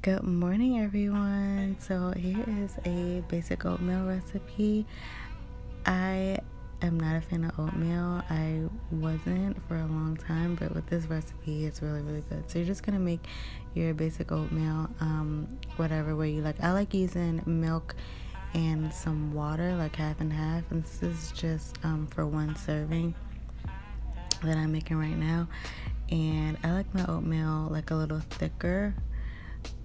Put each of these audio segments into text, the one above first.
Good morning, everyone. So here is a basic oatmeal recipe. I am not a fan of oatmeal. I wasn't for a long time, but with this recipe it's really good. So you're just gonna make your basic oatmeal whatever way you like. I like using milk and some water, like half and half, and this is just for one serving that I'm making right now. And I like my oatmeal like a little thicker.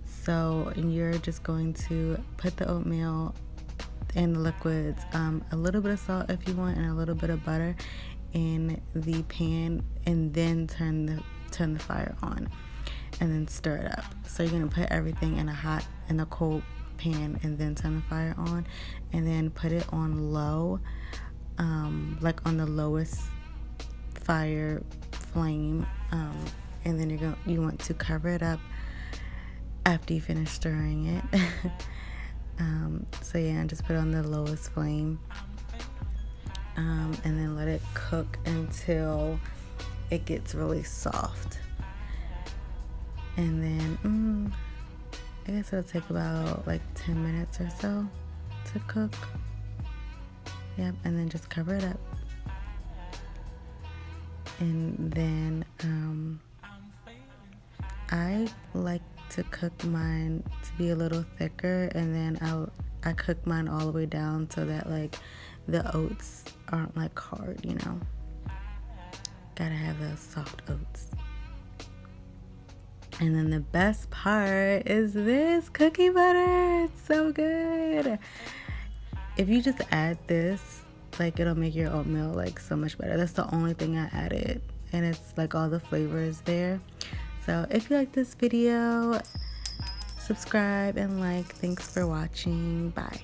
So you're just going to put the oatmeal in the liquids, a little bit of salt if you want, and a little bit of butter in the pan, and then turn the fire on, and then stir it up. So you're gonna put everything in a cold pan, and then turn the fire on, and then put it on low, like on the lowest fire flame, and then you want to cover it up after you finish stirring it. So yeah, just put it on the lowest flame, and then let it cook until it gets really soft. And then I guess it'll take about like 10 minutes or so to cook. Yep, and then just cover it up. And then I like to cook mine to be a little thicker, and then I cook mine all the way down so that like the oats aren't like hard, Gotta have those soft oats. And then the best part is this cookie butter. It's so good. If you just add this, like, it'll make your oatmeal like so much better. That's the only thing I added, and it's like all the flavors there. So if you like this video, subscribe and like. Thanks for watching. Bye.